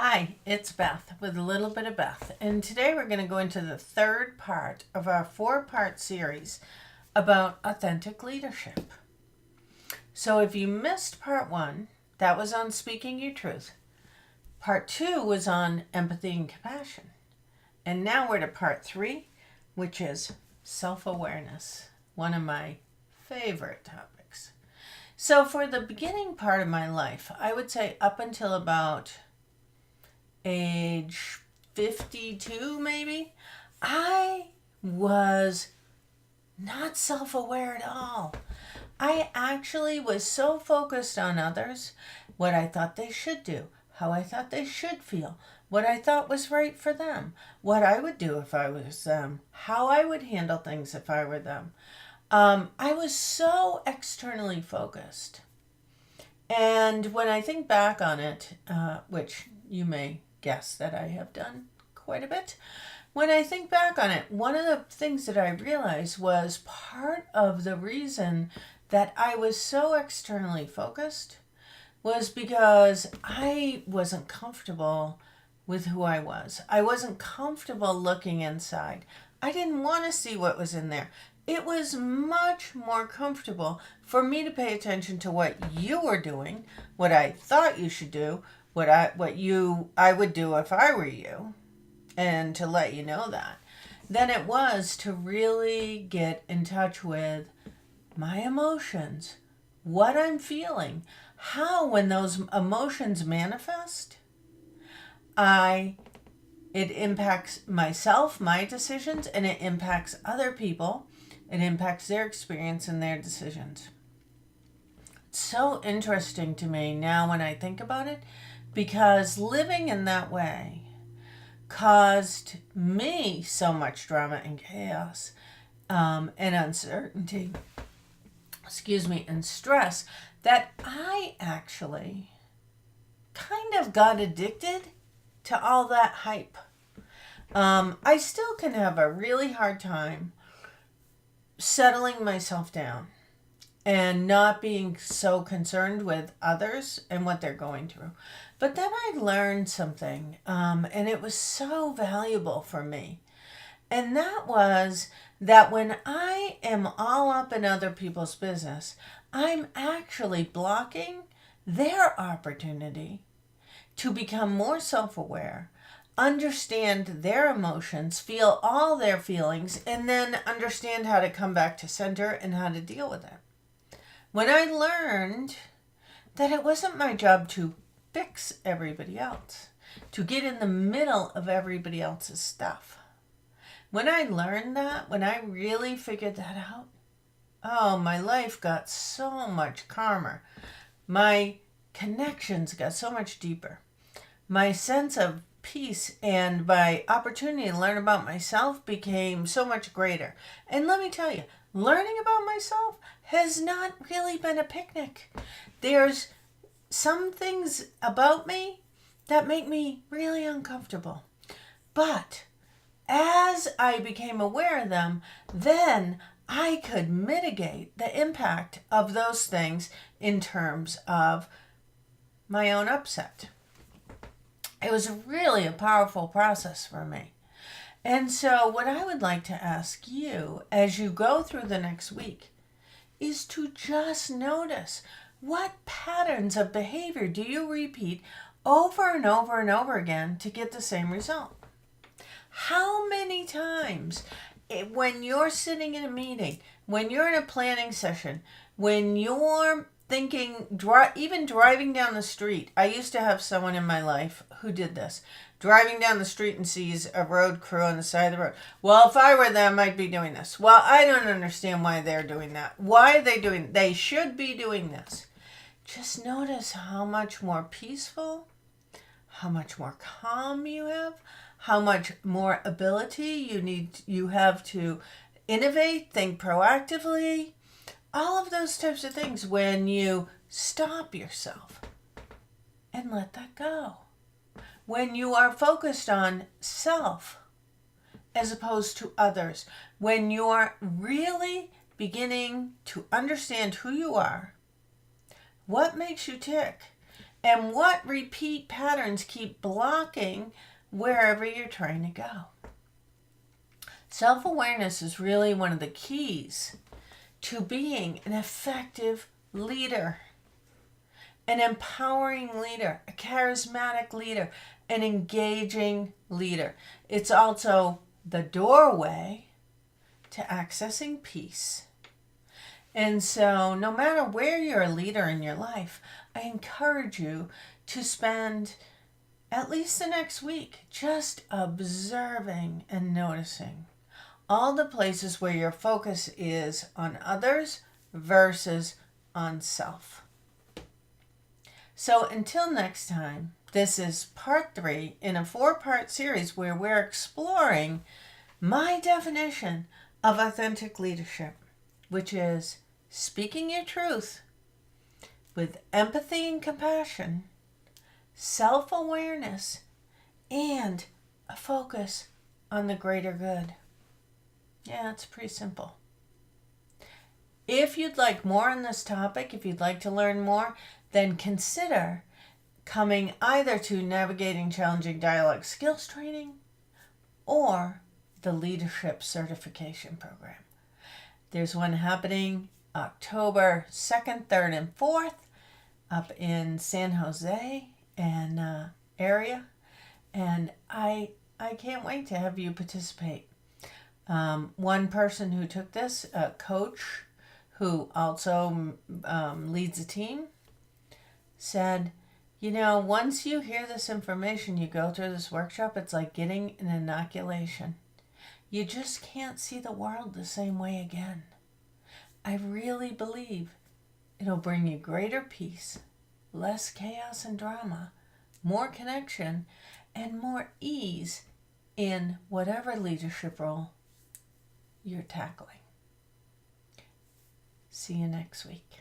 Hi, it's Beth with a little bit of Beth, and today we're going to go into the third part of our four-part series about authentic leadership. So if you missed part one, that was on speaking your truth. Part two was on empathy and compassion. And now we're to part three, which is self-awareness, one of my favorite topics. So for the beginning part of my life, I would say up until about age 52 maybe, I was not self-aware at all. I actually was so focused on others, what I thought they should do, how I thought they should feel, what I thought was right for them, what I would do if I was them, how I would handle things if I were them. I was so externally focused. And when I think back on it, which you may guess that I have done quite a bit, when I think back on it, one of the things that I realized was part of the reason that I was so externally focused was because I wasn't comfortable with who I was. I wasn't comfortable looking inside. I didn't want to see what was in there. It was much more comfortable for me to pay attention to what you were doing, what I thought you should do, what I would do if I were you, and to let you know that, than it was to really get in touch with my emotions, what I'm feeling, how when those emotions manifest, it impacts myself, my decisions, and it impacts other people. It impacts their experience and their decisions. It's so interesting to me now when I think about it, because living in that way caused me so much drama and chaos, and uncertainty, and stress, that I actually kind of got addicted to all that hype. I still can have a really hard time settling myself down and not being so concerned with others and what they're going through. But then I learned something, and it was so valuable for me. And that was that when I am all up in other people's business, I'm actually blocking their opportunity to become more self-aware, understand their emotions, feel all their feelings, and then understand how to come back to center and how to deal with it. When I learned that it wasn't my job to fix everybody else, to get in the middle of everybody else's stuff. When I learned that, when I really figured that out, oh, my life got so much calmer. My connections got so much deeper. My sense of peace and my opportunity to learn about myself became so much greater. And let me tell you, learning about myself has not really been a picnic. There's some things about me that make me really uncomfortable. But as I became aware of them, then I could mitigate the impact of those things in terms of my own upset. It was really a powerful process for me. And so what I would like to ask you as you go through the next week is to just notice, what patterns of behavior do you repeat over and over and over again to get the same result? How many times, when you're sitting in a meeting, when you're in a planning session, when you're thinking, even driving down the street. I used to have someone in my life who did this. Driving down the street and sees a road crew on the side of the road. Well, if I were them, I'd be doing this. Well, I don't understand why they're doing that. Why are they doing? They should be doing this. Just notice how much more peaceful, how much more calm you have, how much more ability you have to innovate, think proactively. All of those types of things when you stop yourself and let that go. When you are focused on self as opposed to others. When you're really beginning to understand who you are, what makes you tick, And what repeat patterns keep blocking wherever you're trying to go? Self-awareness is really one of the keys to being an effective leader, an empowering leader, a charismatic leader, an engaging leader. It's also the doorway to accessing peace. And so no matter where you're a leader in your life, I encourage you to spend at least the next week just observing and noticing all the places where your focus is on others versus on self. So until next time, this is part 3 in a 4-part series where we're exploring my definition of authentic leadership, which is speaking your truth with empathy and compassion, self-awareness, and a focus on the greater good. Yeah, it's pretty simple. If you'd like more on this topic, if you'd like to learn more, then consider coming either to Navigating Challenging Dialogue Skills Training or the Leadership Certification Program. There's one happening October 2nd, 3rd, and 4th up in San Jose and area. And I can't wait to have you participate. One person who took this, a coach who also leads a team, said, you know, once you hear this information, you go through this workshop, it's like getting an inoculation. You just can't see the world the same way again. I really believe it'll bring you greater peace, less chaos and drama, more connection, and more ease in whatever leadership role you're tackling. See you next week.